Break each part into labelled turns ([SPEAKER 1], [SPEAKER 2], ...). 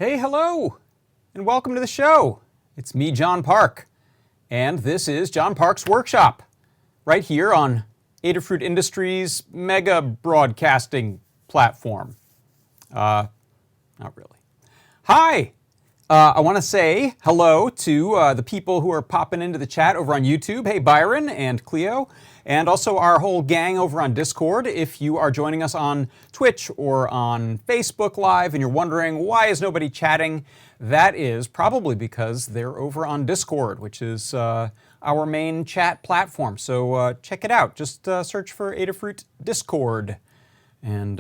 [SPEAKER 1] Hey, hello, and welcome to the show. It's me, John Park, and this is John Park's Workshop, right here on Adafruit Industries' mega broadcasting platform. Not really. Hi! I want to say hello to the people who are popping into the chat over on YouTube. Hey, Byron and Cleo, and also our whole gang over on Discord. If you are joining us on Twitch or on Facebook Live and you're wondering why is nobody chatting, that is probably because they're over on Discord, which is our main chat platform. So check it out. Just search for Adafruit Discord, and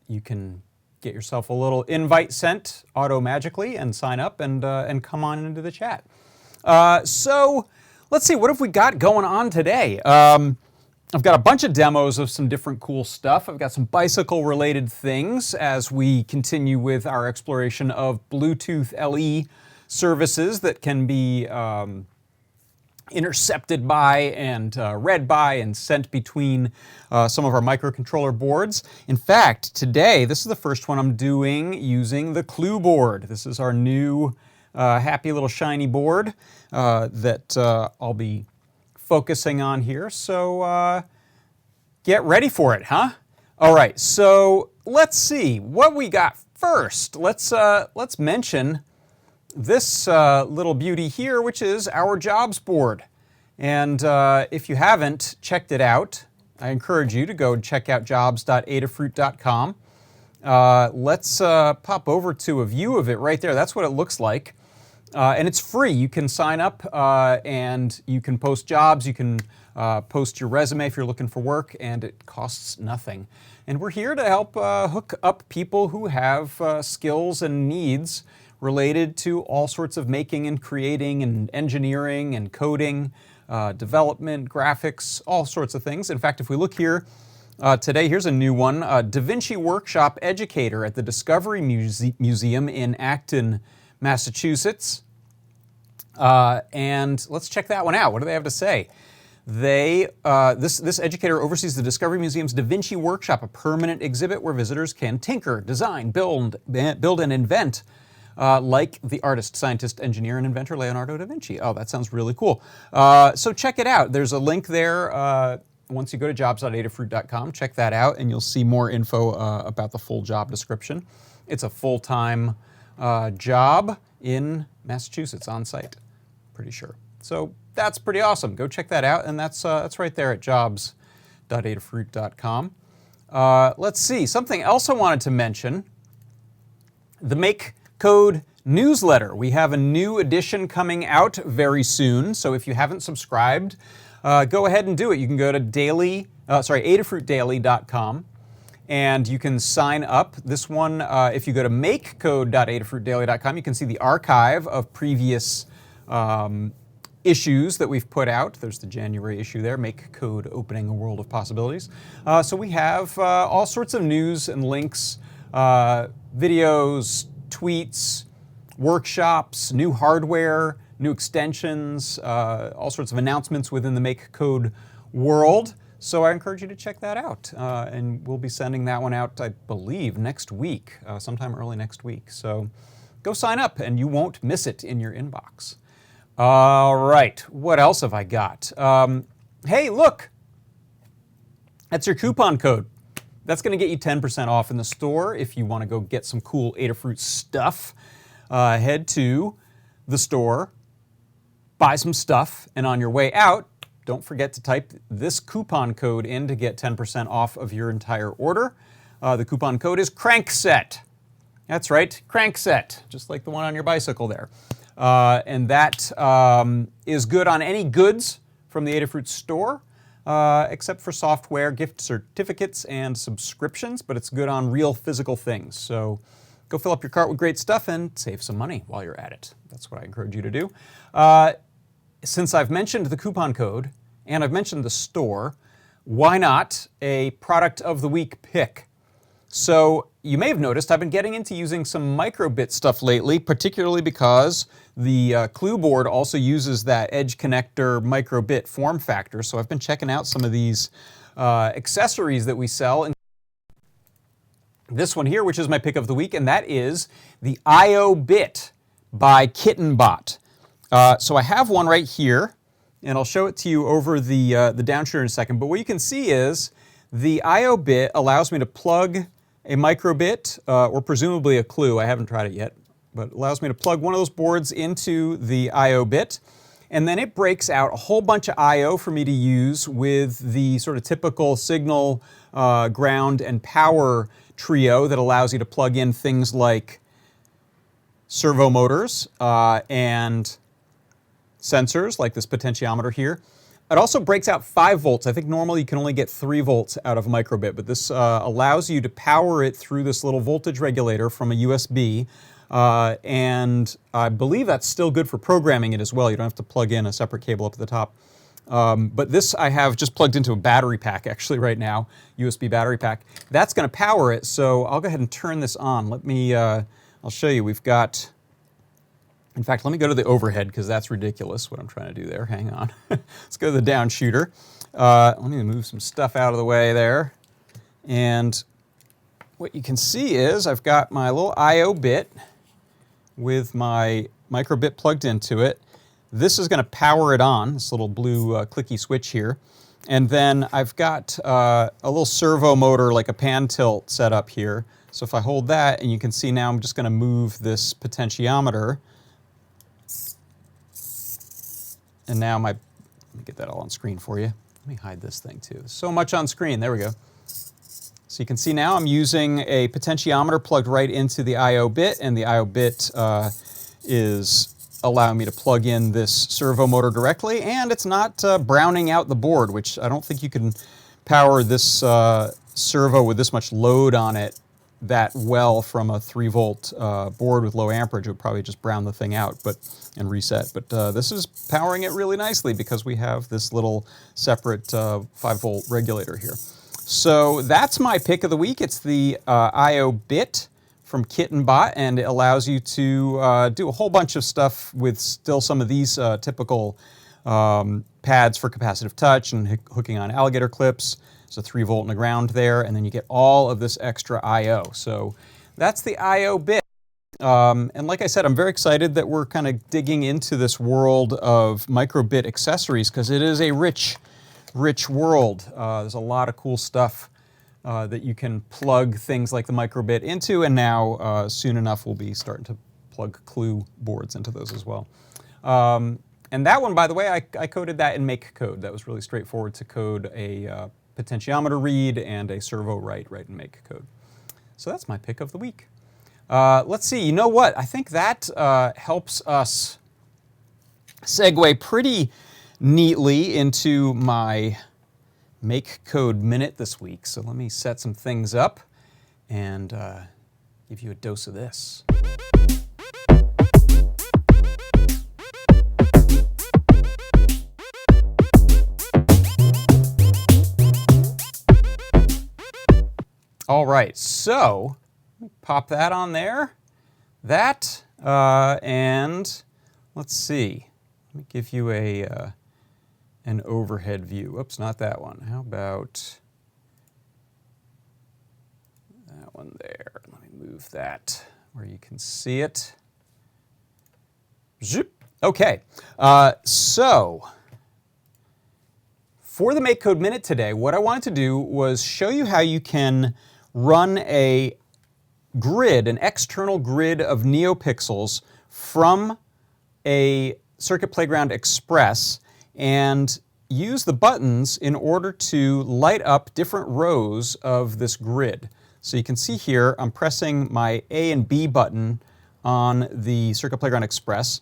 [SPEAKER 1] you can get yourself a little invite sent auto-magically and sign up and come on into the chat. So let's see, what have we got going on today? I've got a bunch of demos of some different cool stuff. I've got some bicycle-related things as we continue with our exploration of Bluetooth LE services that can be intercepted by and read by and sent between some of our microcontroller boards. In fact, today, this is the first one I'm doing using the Clue board. This is our new happy little shiny board that I'll be focusing on here. So get ready for it, huh? All right, so let's see what we got first. Let's mention this little beauty here, which is our jobs board. And if you haven't checked it out, I encourage you to go check out jobs.adafruit.com. Let's pop over to a view of it right there. That's what it looks like. And it's free. You can sign up and you can post jobs. You can post your resume if you're looking for work, and it costs nothing. And we're here to help hook up people who have skills and needs related to all sorts of making and creating and engineering and coding, development, graphics, all sorts of things. In fact, if we look here today, here's a new one, Da Vinci Workshop Educator at the Discovery Museum in Acton, Massachusetts. And let's check that one out. What do they have to say? This educator oversees the Discovery Museum's Da Vinci Workshop, a permanent exhibit where visitors can tinker, design, build and invent like the artist, scientist, engineer, and inventor Leonardo da Vinci. Oh, that sounds really cool. So check it out. There's a link there. Once you go to jobs.adafruit.com, check that out, and you'll see more info about the full job description. It's a full-time job in Massachusetts on site, pretty sure. So that's pretty awesome. Go check that out, and that's right there at jobs.adafruit.com. Let's see, something else I wanted to mention, the Make Code newsletter. We have a new edition coming out very soon, so if you haven't subscribed, go ahead and do it. You can go to adafruitdaily.com, and you can sign up. This one, if you go to makecode.adafruitdaily.com, you can see the archive of previous issues that we've put out. There's the January issue there, Make Code Opening a World of Possibilities. So we have all sorts of news and links, videos, tweets, workshops, new hardware, new extensions, all sorts of announcements within the Make Code world. So I encourage you to check that out. And we'll be sending that one out, I believe, next week, sometime early next week. So go sign up and you won't miss it in your inbox. All right, what else have I got? Hey, look, that's your coupon code. That's going to get you 10% off in the store if you want to go get some cool Adafruit stuff. Head to the store, buy some stuff, and on your way out, don't forget to type this coupon code in to get 10% off of your entire order. The coupon code is CRANKSET. That's right, CRANKSET, just like the one on your bicycle there. And that is good on any goods from the Adafruit store, except for software, gift certificates, and subscriptions, but it's good on real physical things. So go fill up your cart with great stuff and save some money while you're at it. That's what I encourage you to do. Since I've mentioned the coupon code and I've mentioned the store, why not a product of the week pick? So you may have noticed I've been getting into using some microbit stuff lately, particularly because the Clue board also uses that Edge connector microbit form factor. So I've been checking out some of these accessories that we sell. this one here, which is my pick of the week, and that is the I/O bit by KittenBot. So I have one right here, and I'll show it to you over the downshooter in a second. But what you can see is the I/O bit allows me to plug a microbit, or presumably a clue. I haven't tried it yet, but it allows me to plug one of those boards into the I/O bit, and then it breaks out a whole bunch of I/O for me to use with the sort of typical signal, ground, and power trio that allows you to plug in things like servo motors and sensors like this potentiometer here. It also breaks out 5 volts. I think normally you can only get 3 volts out of a microbit, but this allows you to power it through this little voltage regulator from a USB. And I believe that's still good for programming it as well. You don't have to plug in a separate cable up at the top. But this I have just plugged into a battery pack actually right now, USB battery pack. That's going to power it, so I'll go ahead and turn this on. Let me, I'll show you. We've got, in fact, let me go to the overhead because that's ridiculous what I'm trying to do there. Hang on. Let's go to the down shooter. Let me move some stuff out of the way there. And what you can see is I've got my little I/O bit with my microbit plugged into it. This is going to power it on, this little blue clicky switch here. And then I've got a little servo motor, like a pan tilt set up here. So if I hold that, and you can see now I'm just going to move this potentiometer. And now let me get that all on screen for you. Let me hide this thing too. There's so much on screen, there we go. So you can see now I'm using a potentiometer plugged right into the I/O bit, and the I/O bit is allowing me to plug in this servo motor directly, and it's not browning out the board, which I don't think you can power this servo with this much load on it that well from a 3-volt board with low amperage. It would probably just brown the thing out and reset. But this is powering it really nicely because we have this little separate 5-volt regulator here. So that's my pick of the week. It's the I/O bit from KittenBot, and it allows you to do a whole bunch of stuff with still some of these typical pads for capacitive touch and hooking on alligator clips. There's a 3-volt in the ground there, and then you get all of this extra I/O. So that's the I/O bit. And like I said, I'm very excited that we're kind of digging into this world of microbit accessories because it is a rich world. There's a lot of cool stuff that you can plug things like the microbit into, and now soon enough we'll be starting to plug clue boards into those as well. And that one, by the way, I coded that in MakeCode. That was really straightforward to code a potentiometer read and a servo write in MakeCode. So that's my pick of the week. Let's see, you know what? I think that helps us segue pretty neatly into my MakeCode Minute this week. So let me set some things up and give you a dose of this. All right, so let me pop that on there. That, and let's see. Let me give you an overhead view. Oops, not that one. How about that one there? Let me move that where you can see it. Zip. Okay, so for the MakeCode Minute today, what I wanted to do was show you how you can run a grid, an external grid of NeoPixels from a Circuit Playground Express and use the buttons in order to light up different rows of this grid. So you can see here, I'm pressing my A and B button on the Circuit Playground Express,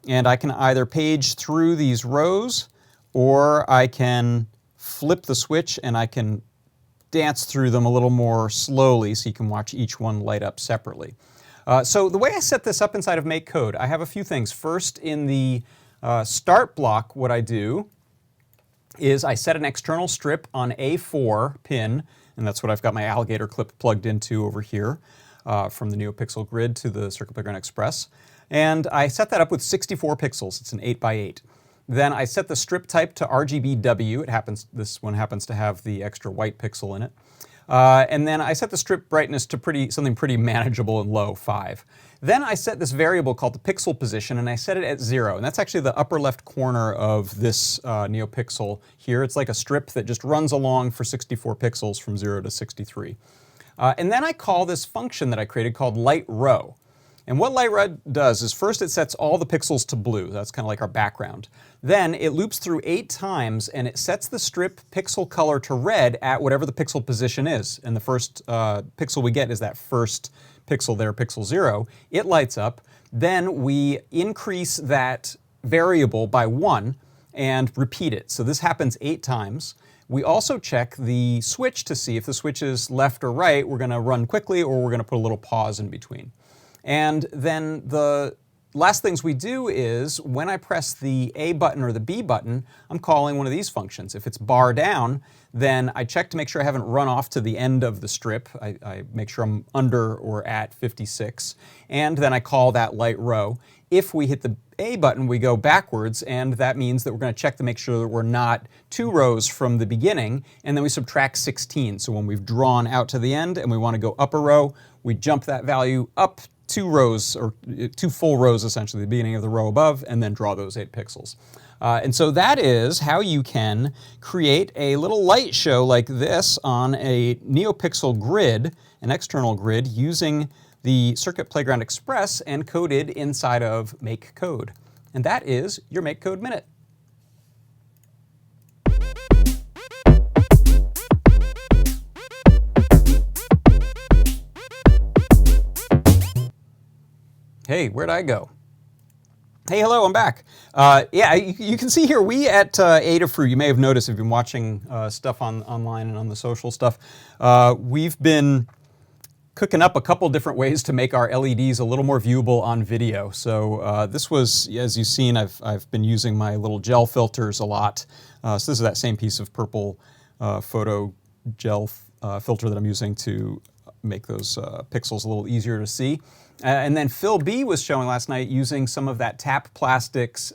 [SPEAKER 1] and I can either page through these rows, or I can flip the switch and I can dance through them a little more slowly so you can watch each one light up separately. So the way I set this up inside of MakeCode, I have a few things. First, in the start block, what I do is I set an external strip on A4 pin, and that's what I've got my alligator clip plugged into over here from the NeoPixel grid to the Circuit Playground Express. And I set that up with 64 pixels. It's an 8x8. Then I set the strip type to RGBW. This one happens to have the extra white pixel in it. And then I set the strip brightness to something pretty manageable and low, 5. Then I set this variable called the pixel position, and I set it at 0. And that's actually the upper left corner of this NeoPixel here. It's like a strip that just runs along for 64 pixels from 0 to 63. And then I call this function that I created called lightRow. And what lightRow does is first it sets all the pixels to blue. That's kind of like our background. Then it loops through 8 times and it sets the strip pixel color to red at whatever the pixel position is. And the first pixel we get is that first pixel there, pixel 0. It lights up. Then we increase that variable by 1 and repeat it. So this happens 8 times. We also check the switch to see if the switch is left or right. We're going to run quickly or we're going to put a little pause in between. And then the last things we do is when I press the A button or the B button, I'm calling one of these functions. If it's bar down, then I check to make sure I haven't run off to the end of the strip. I make sure I'm under or at 56. And then I call that lightRow. If we hit the A button, we go backwards, and that means that we're going to check to make sure that we're not 2 rows from the beginning, and then we subtract 16. So when we've drawn out to the end and we want to go up a row, we jump that value up 2 rows, or 2 full rows essentially, the beginning of the row above, and then draw those 8 pixels. And so that is how you can create a little light show like this on a NeoPixel grid, an external grid, using the Circuit Playground Express and coded inside of MakeCode. And that is your MakeCode Minute. Hey, where'd I go? Hey, hello, I'm back. Yeah, you can see here, we at Adafruit, you may have noticed if you've been watching stuff online and on the social stuff, we've been cooking up a couple different ways to make our LEDs a little more viewable on video. So this was, as you've seen, I've been using my little gel filters a lot. So this is that same piece of purple photo gel filter that I'm using to make those pixels a little easier to see. And then Phil B was showing last night using some of that Tap Plastics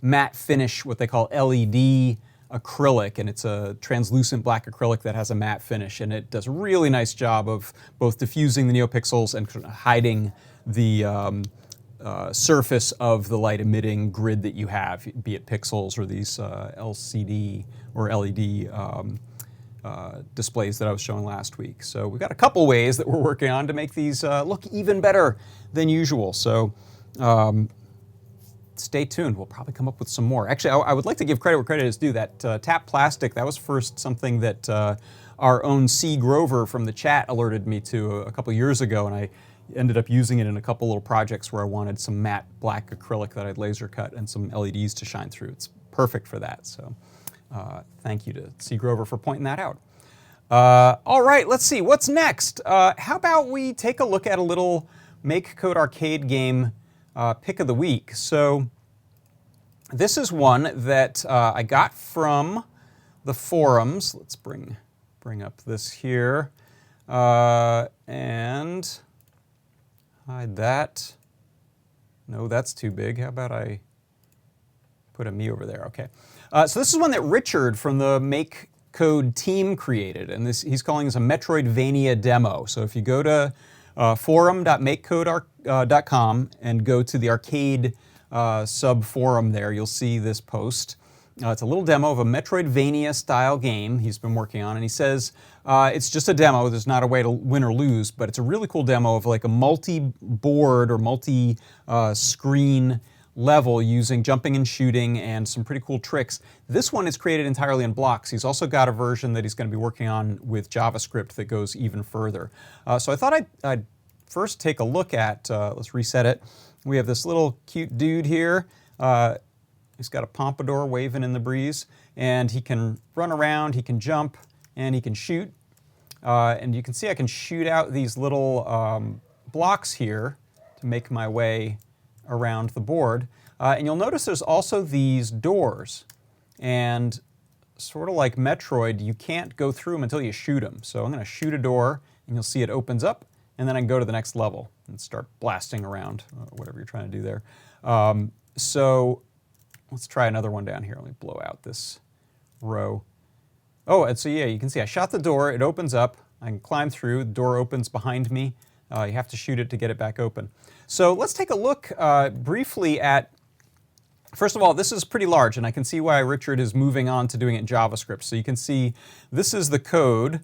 [SPEAKER 1] matte finish, what they call LED acrylic, and it's a translucent black acrylic that has a matte finish, and it does a really nice job of both diffusing the NeoPixels and hiding the surface of the light emitting grid that you have, be it pixels or these LCD or LED displays that I was showing last week. So we've got a couple ways that we're working on to make these look even better than usual. So stay tuned. We'll probably come up with some more. Actually, I would like to give credit where credit is due. That Tap Plastic, that was first something that our own C. Grover from the chat alerted me to a couple years ago, and I ended up using it in a couple little projects where I wanted some matte black acrylic that I'd laser cut and some LEDs to shine through. It's perfect for that. So thank you to C. Grover for pointing that out. All right, let's see. What's next? How about we take a look at a little MakeCode arcade game pick of the week. So this is one that I got from the forums. Let's bring up this here and hide that. No, that's too big. How about I put a me over there? Okay. So this is one that Richard from the MakeCode team created, and he's calling this a Metroidvania demo. So if you go to forum.makecode.com and go to the arcade sub-forum there, you'll see this post. It's a little demo of a Metroidvania-style game he's been working on, and he says it's just a demo. There's not a way to win or lose, but it's a really cool demo of like a multi-board or multi-screen level using jumping and shooting and some pretty cool tricks. This one is created entirely in blocks. He's also got a version that he's going to be working on with JavaScript that goes even further. So I thought I'd first take a look at, let's reset it. We have this little cute dude here. He's got a pompadour waving in the breeze, and he can run around, he can jump, and he can shoot. And you can see I can shoot out these little blocks here to make my way around the board. And you'll notice there's also these doors. And sort of like Metroid, you can't go through them until you shoot them. So I'm going to shoot a door, and you'll see it opens up, and then I can go to the next level and start blasting around, whatever you're trying to do there. So let's try another one down here. Let me blow out this row. Oh, and so yeah, you can see I shot the door, it opens up, I can climb through, the door opens behind me. You have to shoot it to get it back open. So let's take a look briefly at, first of all, this is pretty large, and I can see why Richard is moving on to doing it in JavaScript. So you can see this is the code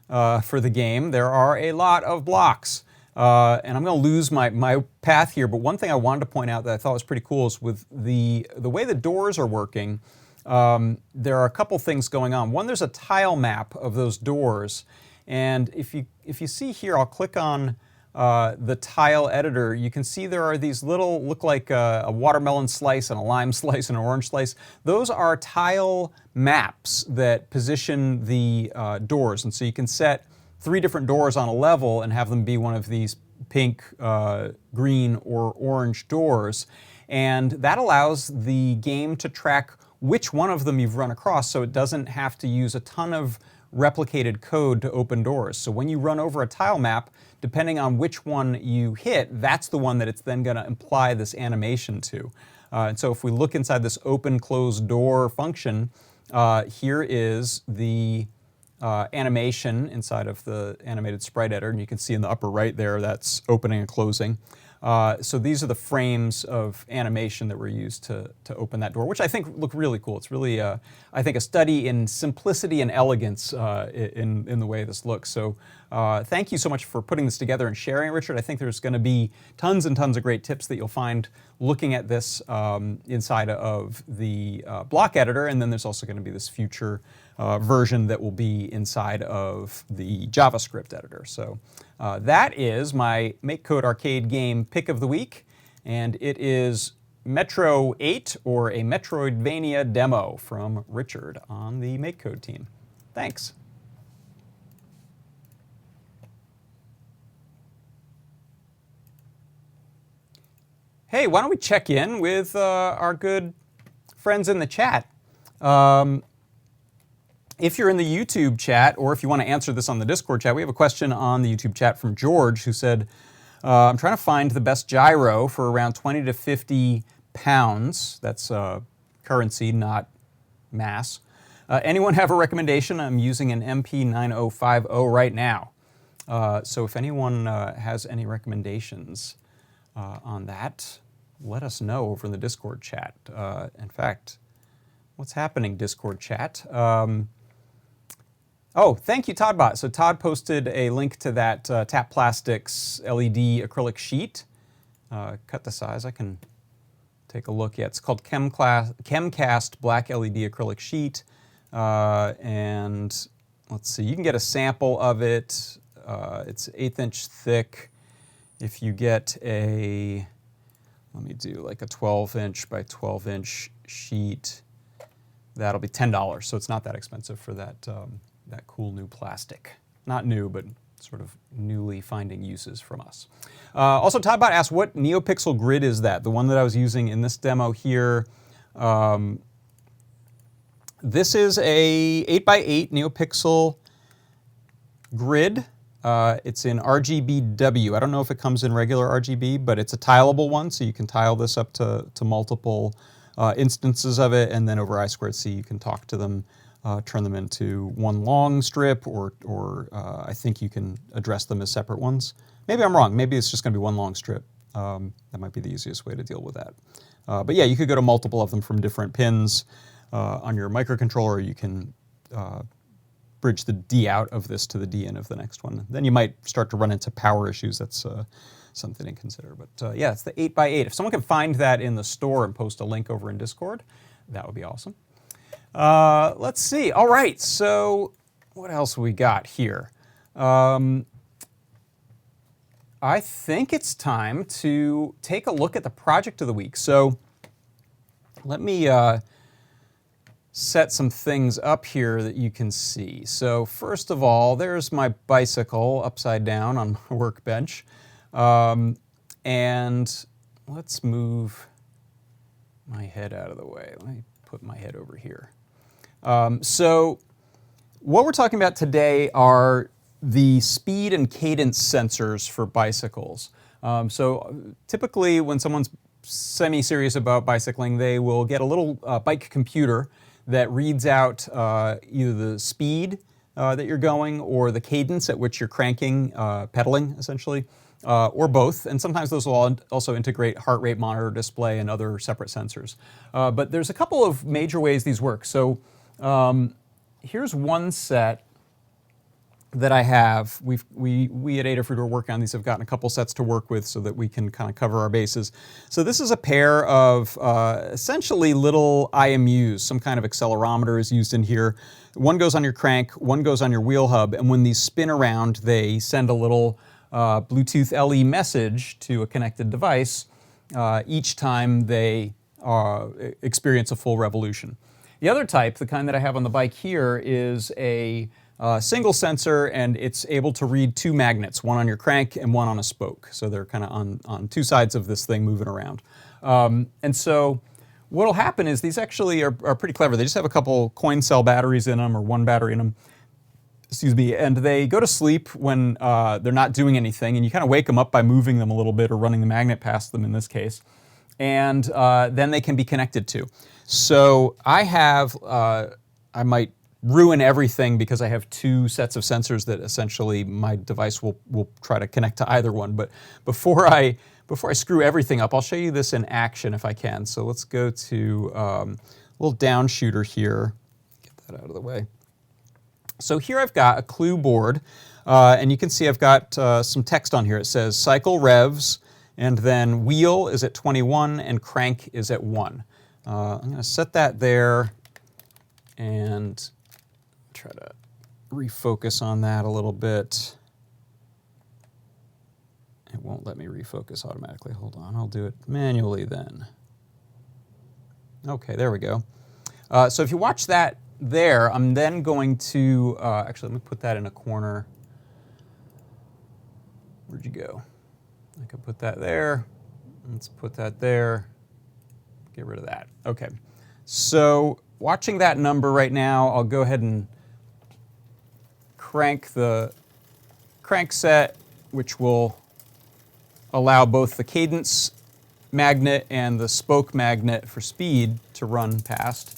[SPEAKER 1] for the game. There are a lot of blocks. And I'm going to lose my path here, but one thing I wanted to point out that I thought was pretty cool is with the way the doors are working, there are a couple things going on. One, there's a tile map of those doors, and if you see here, I'll click on the tile editor, you can see there are these little, look like a watermelon slice and a lime slice and an orange slice. Those are tile maps that position the doors, and so you can set 3 different doors on a level and have them be one of these pink, green, or orange doors. And that allows the game to track which one of them you've run across, so it doesn't have to use a ton of replicated code to open doors. So when you run over a tile map, depending on which one you hit, that's the one that it's then going to apply this animation to. And so if we look inside this open close door function, here is the animation inside of the animated sprite editor, and you can see in the upper right there that's opening and closing. So these are the frames of animation that were used to open that door, which I think look really cool. It's really, I think, a study in simplicity and elegance in the way this looks. So thank you so much for putting this together and sharing it, Richard. I think there's going to be tons and tons of great tips that you'll find looking at this inside of the block editor, and then there's also going to be this future version that will be inside of the JavaScript editor. So that is my Make Code Arcade game pick of the week, and it is Metro 8, or a Metroidvania demo from Richard on the Make Code team. Thanks. Hey, why don't we check in with our good friends in the chat. If you're in the YouTube chat, or if you want to answer this on the Discord chat, we have a question on the YouTube chat from George, who said, I'm trying to find the best gyro for around 20 to 50 pounds. That's currency, not mass. Anyone have a recommendation? I'm using an MP9050 right now. So if anyone has any recommendations on that, let us know over in the Discord chat. In fact, what's happening, Discord chat? Oh, thank you, ToddBot. So Todd posted a link to that Tap Plastics LED acrylic sheet. Cut the size. I can take a look. Yeah, it's called Chemcast Black LED acrylic sheet. And let's see, you can get a sample of it. It's 1/8 inch thick. If you get a, let me do like a 12 inch by 12 inch sheet, that'll be $10. So it's not that expensive for that, that cool new plastic. Not new, but sort of newly finding uses from us. Also, ToddBot asked, what NeoPixel grid is that? The one that I was using in this demo here. This is a 8x8 NeoPixel grid. It's in RGBW. I don't know if it comes in regular RGB, but it's a tileable one, so you can tile this up to multiple instances of it, and then over I2C you can talk to them, turn them into one long strip, or I think you can address them as separate ones. Maybe I'm wrong. Maybe it's just going to be one long strip. That might be the easiest way to deal with that. But yeah, you could go to multiple of them from different pins on your microcontroller. You can bridge the D out of this to the D in of the next one. Then you might start to run into power issues. That's something to consider. But yeah, it's the 8x8. If someone can find that in the store and post a link over in Discord, that would be awesome. Let's see. All right, so what else we got here? I think it's time to take a look at the project of the week. So let me set some things up here that you can see. So first of all, there's my bicycle upside down on my workbench. And let's move my head out of the way. Let me put my head over here. So what we're talking about today are the speed and cadence sensors for bicycles. So typically when someone's semi-serious about bicycling, they will get a little bike computer that reads out either the speed that you're going or the cadence at which you're cranking, pedaling essentially, or both. And sometimes those will also integrate heart rate monitor display and other separate sensors. But there's a couple of major ways these work. So here's one set that I have. We at Adafruit are working on these. Have gotten a couple sets to work with so that we can kind of cover our bases. So this is a pair of essentially little IMUs. Some kind of accelerometer is used in here. One goes on your crank, one goes on your wheel hub, and when these spin around, they send a little Bluetooth LE message to a connected device each time they experience a full revolution. The other type, the kind that I have on the bike here, is a single sensor, and it's able to read two magnets, one on your crank and one on a spoke. So they're kind of on two sides of this thing moving around. And so what will happen is these actually are pretty clever. They just have a couple coin cell batteries in them, or one battery in them, excuse me, and they go to sleep when they're not doing anything, and you kind of wake them up by moving them a little bit or running the magnet past them in this case. And then they can be connected to. So I have, I might ruin everything because I have two sets of sensors that essentially my device will try to connect to either one. But before I screw everything up, I'll show you this in action if I can. So let's go to a little down shooter here. Get that out of the way. So here I've got a clue board, and you can see I've got some text on here. It says cycle revs, and then wheel is at 21, and crank is at 1. I'm going to set that there and try to refocus on that a little bit. It won't let me refocus automatically. Hold on, I'll do it manually then. Okay, there we go. So if you watch that there, I'm then going to, actually let me put that in a corner. Where'd you go? I can put that there. Let's put that there. Get rid of that. Okay. So watching that number right now, I'll go ahead and crank the crank set, which will allow both the cadence magnet and the spoke magnet for speed to run past.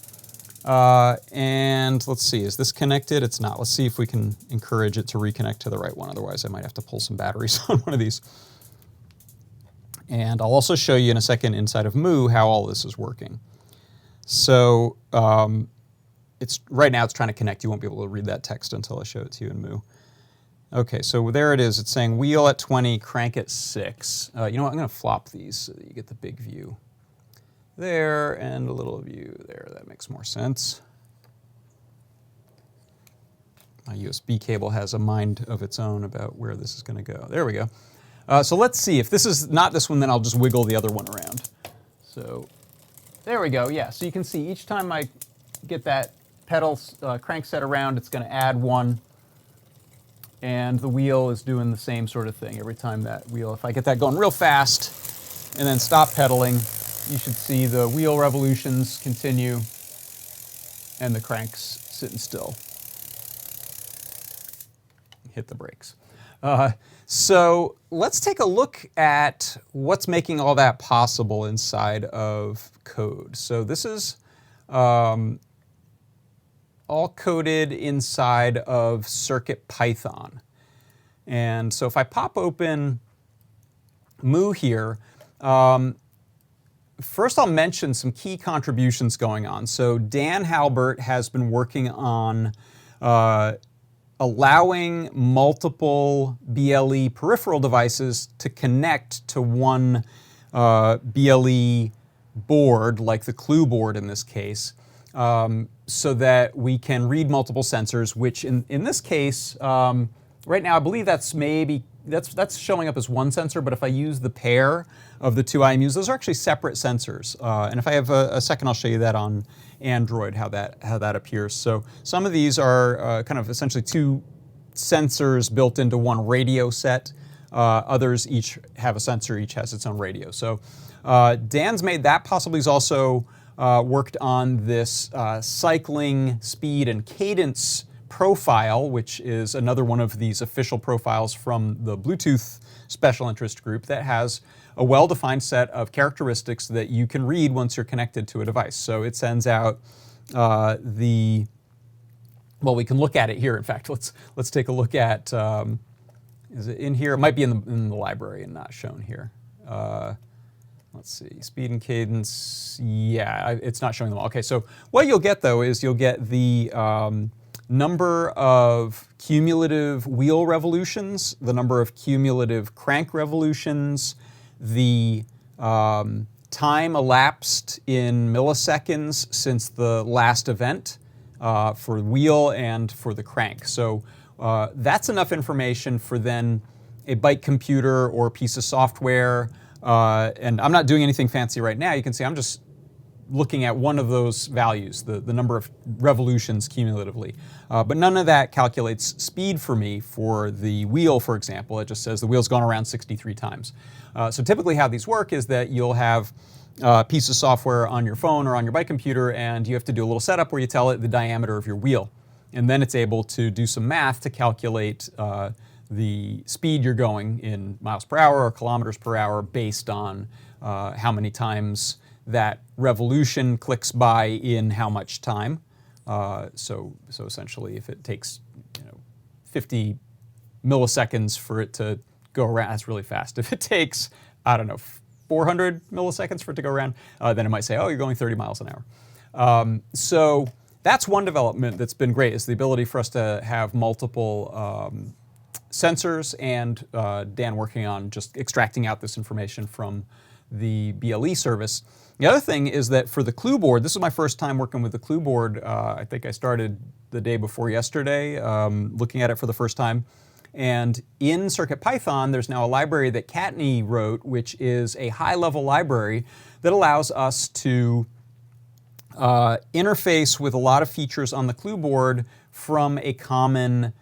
[SPEAKER 1] And let's see, is this connected? It's not. Let's see if we can encourage it to reconnect to the right one. Otherwise, I might have to pull some batteries on one of these. And I'll also show you in a second inside of Moo how all this is working. So right now it's trying to connect. You won't be able to read that text until I show it to you in Moo. Okay, so there it is. It's saying wheel at 20, crank at 6. You know what? I'm going to flop these so that you get the big view there and a little view there. That makes more sense. My USB cable has a mind of its own about where this is going to go. There we go. So let's see. If this is not this one, then I'll just wiggle the other one around. So there we go. Yeah, so you can see each time I get that pedal crank set around, it's going to add 1. And the wheel is doing the same sort of thing every time that wheel. If I get that going real fast and then stop pedaling, you should see the wheel revolutions continue and the crank's sitting still. Hit the brakes. So let's take a look at what's making all that possible inside of code. So this is all coded inside of CircuitPython. And so if I pop open Moo here, first I'll mention some key contributions going on. So Dan Halbert has been working on allowing multiple BLE peripheral devices to connect to one BLE board, like the clue board in this case, so that we can read multiple sensors, which in this case, right now I believe that's showing up as one sensor, but if I use the pair of the two IMUs, those are actually separate sensors. And if I have a second, I'll show you that on Android, how that appears. So some of these are kind of essentially two sensors built into one radio set. Others each have a sensor, each has its own radio. So Dan's made that possible. He's also worked on this cycling speed and cadence profile, which is another one of these official profiles from the Bluetooth special interest group that has a well-defined set of characteristics that you can read once you're connected to a device. So it sends out well, we can look at it here. In fact, let's take a look at, is it in here? It might be in the library and not shown here. Let's see, speed and cadence. Yeah, it's not showing them all. Okay, so what you'll get though is you'll get the number of cumulative wheel revolutions, the number of cumulative crank revolutions, the time elapsed in milliseconds since the last event for the wheel and for the crank. So that's enough information for then a bike computer or a piece of software. And I'm not doing anything fancy right now. You can see I'm just looking at one of those values, the number of revolutions cumulatively. But none of that calculates speed for me for the wheel, for example. It just says the wheel's gone around 63 times. So typically how these work is that you'll have a piece of software on your phone or on your bike computer, and you have to do a little setup where you tell it the diameter of your wheel. And then it's able to do some math to calculate the speed you're going in miles per hour or kilometers per hour based on how many times that revolution clicks by in how much time. So essentially, if it takes 50 milliseconds for it to go around, that's really fast. If it takes, I don't know, 400 milliseconds for it to go around, then it might say, oh, you're going 30 miles an hour. So that's one development that's been great, is the ability for us to have multiple sensors, and Dan working on just extracting out this information from the BLE service. The other thing is that for the clue board, this is my first time working with the clue board. I think I started the day before yesterday, looking at it for the first time. And in CircuitPython, there's now a library that Kattni wrote, which is a high-level library that allows us to interface with a lot of features on the clue board from a common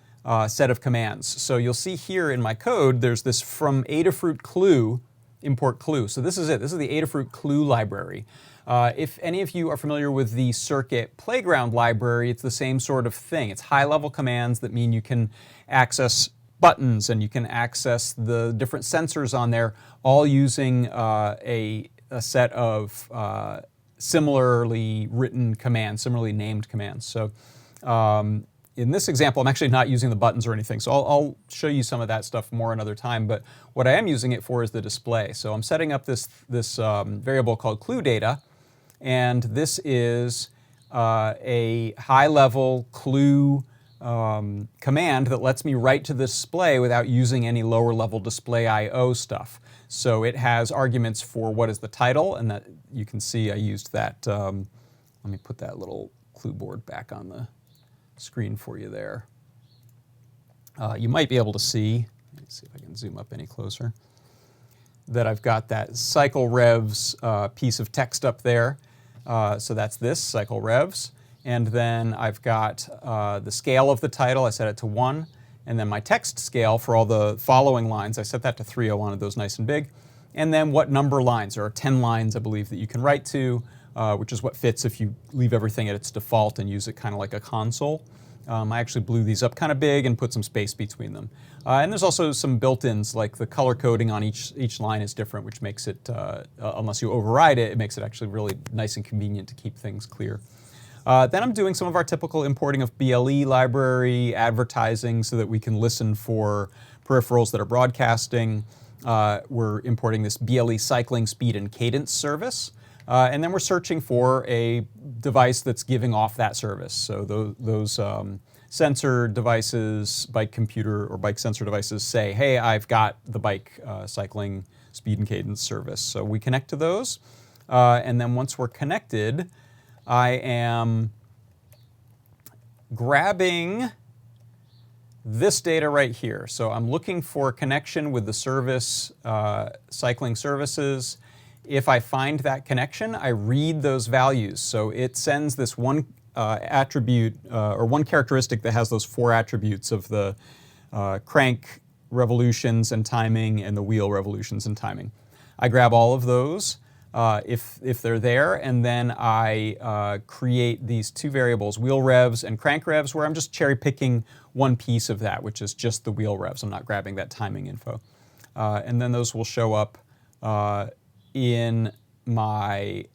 [SPEAKER 1] set of commands. So you'll see here in my code, there's this from Adafruit clue, import clue. So this is it. This is the Adafruit clue library. If any of you are familiar with the Circuit Playground library, it's the same sort of thing. It's high-level commands that mean you can access buttons and you can access the different sensors on there, all using a set of similarly written commands, similarly named commands. So in this example, I'm actually not using the buttons or anything, so I'll show you some of that stuff more another time, but what I am using it for is the display. So I'm setting up this variable called clue data, and this is a high-level clue command that lets me write to the display without using any lower-level display I/O stuff. So it has arguments for what is the title, and that you can see I used that. Let me put that little clue board back on the screen for you there. You might be able to see, let's see if I can zoom up any closer, that I've got that cycle revs piece of text up there. So that's this, cycle revs. And then I've got the scale of the title, I set it to 1. And then my text scale for all the following lines, I set that to 3. I wanted those nice and big. And then what number lines? There are 10 lines, I believe, that you can write to, which is what fits if you leave everything at its default and use it kind of like a console. I actually blew these up kind of big and put some space between them. And there's also some built-ins, like the color coding on each line is different, which makes it, unless you override it, it makes it actually really nice and convenient to keep things clear. Then I'm doing some of our typical importing of BLE library, advertising, so that we can listen for peripherals that are broadcasting. We're importing this BLE cycling speed and cadence service. And then we're searching for a device that's giving off that service. So those sensor devices, bike computer or bike sensor devices say, hey, I've got the bike cycling speed and cadence service. So we connect to those. And then once we're connected, I am grabbing this data right here. So I'm looking for a connection with the service, cycling services. If I find that connection, I read those values. So it sends this one attribute or one characteristic that has those 4 attributes of the crank revolutions and timing and the wheel revolutions and timing. I grab all of those if they're there, and then I create these 2 variables, wheel revs and crank revs, where I'm just cherry picking one piece of that, which is just the wheel revs. I'm not grabbing that timing info. And then those will show up in my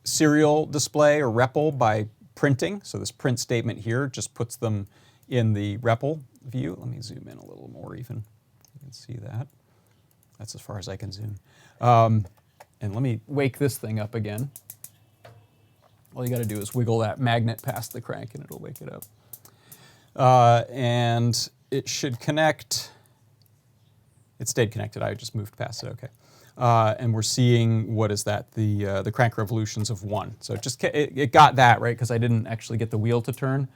[SPEAKER 1] serial display or REPL by printing. So this print statement here just puts them in the REPL view. Let me zoom in a little more even. You can see that. That's as far as I can zoom. And let me wake this thing up again. All you got to do is wiggle that magnet past the crank and it'll wake it up. And it should connect. It stayed connected. I just moved past it. Okay. And we're seeing, what is that? The crank revolutions of 1. So it got that, right? Because I didn't actually get the wheel to turn.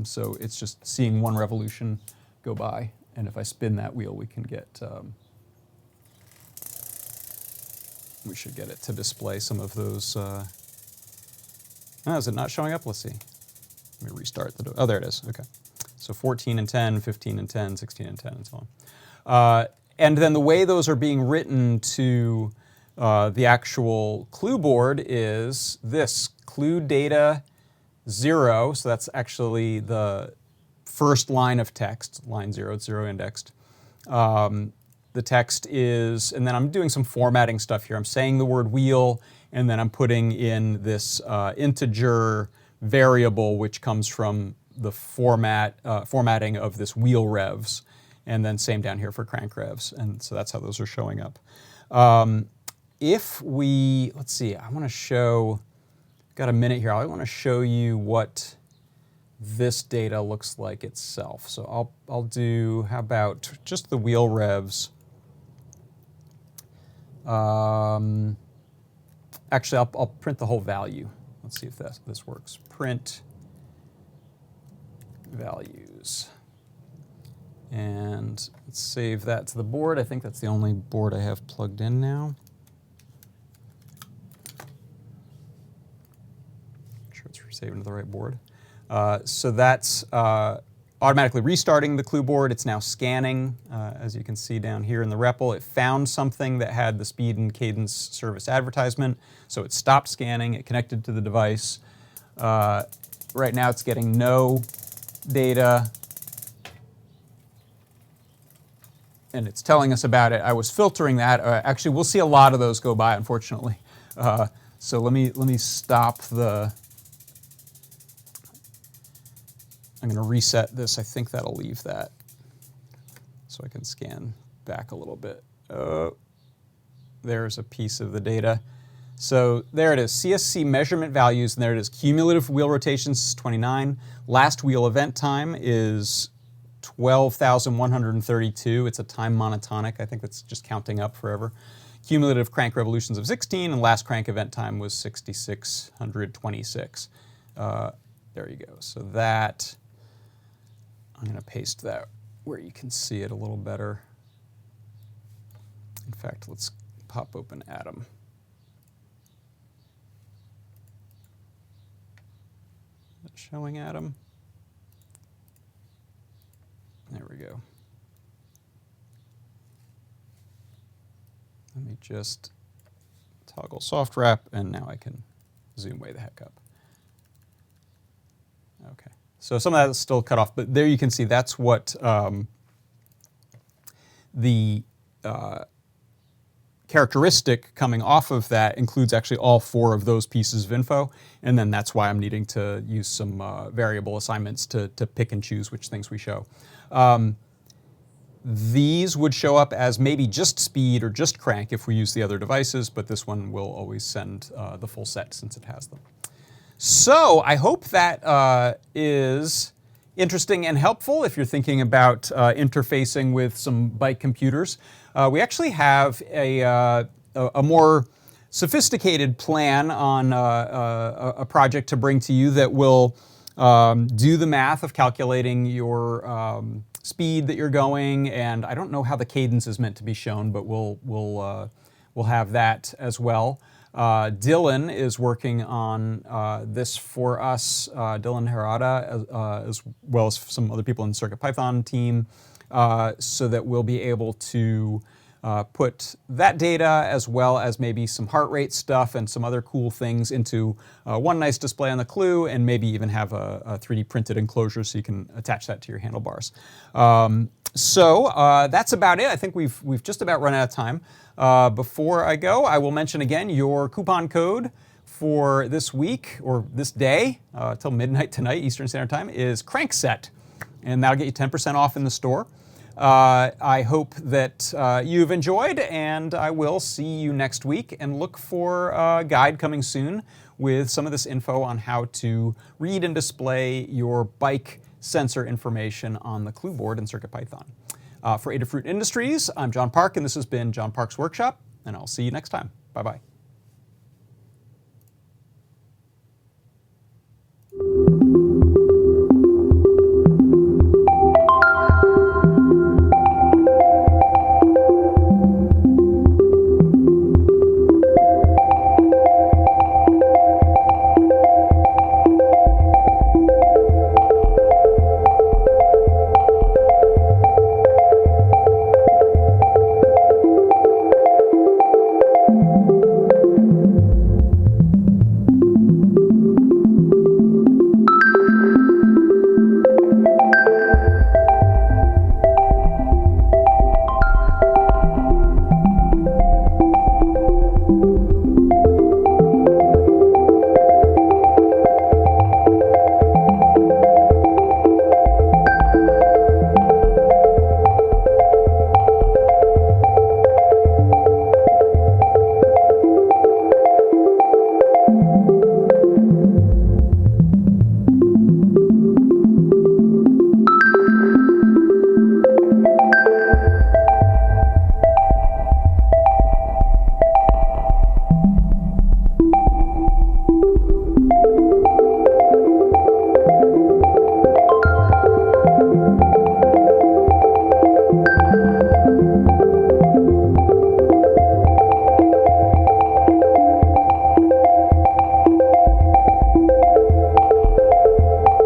[SPEAKER 1] So it's just seeing 1 revolution go by. And if I spin that wheel, we can get, we should get it to display some of those. Oh, is it not showing up? Let's see. Let me restart the. Oh, there it is. Okay. So 14 and 10, 15 and 10, 16 and 10, and so on. And then the way those are being written to the actual clue board is this, clue data 0. So that's actually the first line of text, line 0, it's 0 indexed. The text is, and then I'm doing some formatting stuff here. I'm saying the word wheel, and then I'm putting in this integer variable, which comes from the formatting of this wheel revs. And then same down here for crank revs. And so that's how those are showing up. If we, let's see, I want to show, got a minute here. I want to show you what this data looks like itself. So I'll do, how about just the wheel revs. Actually, I'll print the whole value. Let's see if this works. Print values. And let's save that to the board. I think that's the only board I have plugged in now. Make sure it's saving to the right board. So that's automatically restarting the clue board. It's now scanning, as you can see down here in the REPL. It found something that had the speed and cadence service advertisement, so it stopped scanning. It connected to the device. Right now it's getting no data, and it's telling us about it. I was filtering that. Actually, we'll see a lot of those go by, unfortunately. So let me stop the. I'm going to reset this. I think that'll leave that, so I can scan back a little bit. Oh, there's a piece of the data. So there it is, CSC measurement values, and there it is. Cumulative wheel rotations is 29. Last wheel event time is 12,132. It's a time monotonic. I think that's just counting up forever. Cumulative crank revolutions of 16, and last crank event time was 6,626. There you go. So that, I'm going to paste that where you can see it a little better. In fact, let's pop open Atom. Showing Atom. There we go. Let me just toggle soft wrap, and now I can zoom way the heck up. Okay, so some of that is still cut off, but there you can see that's what the characteristic coming off of that includes actually all 4 of those pieces of info, and then that's why I'm needing to use some variable assignments to pick and choose which things we show. These would show up as maybe just speed or just crank if we use the other devices, but this one will always send the full set since it has them. So I hope that is interesting and helpful if you're thinking about interfacing with some bike computers. We actually have a more sophisticated plan on a project to bring to you that will do the math of calculating your speed that you're going, and I don't know how the cadence is meant to be shown, but we'll have that as well. Dylan is working on this for us, Dylan Harada, as well as some other people in the CircuitPython team, so that we'll be able to put that data as well as maybe some heart rate stuff and some other cool things into one nice display on the clue, and maybe even have a 3D printed enclosure so you can attach that to your handlebars. So that's about it. I think we've just about run out of time. Before I go, I will mention again your coupon code for this week, or this day, till midnight tonight, Eastern Standard Time, is Crankset. And that'll get you 10% off in the store. I hope that you've enjoyed, and I will see you next week, and look for a guide coming soon with some of this info on how to read and display your bike sensor information on the clue board in CircuitPython. For Adafruit Industries, I'm John Park, and this has been John Park's Workshop, and I'll see you next time. Bye-bye.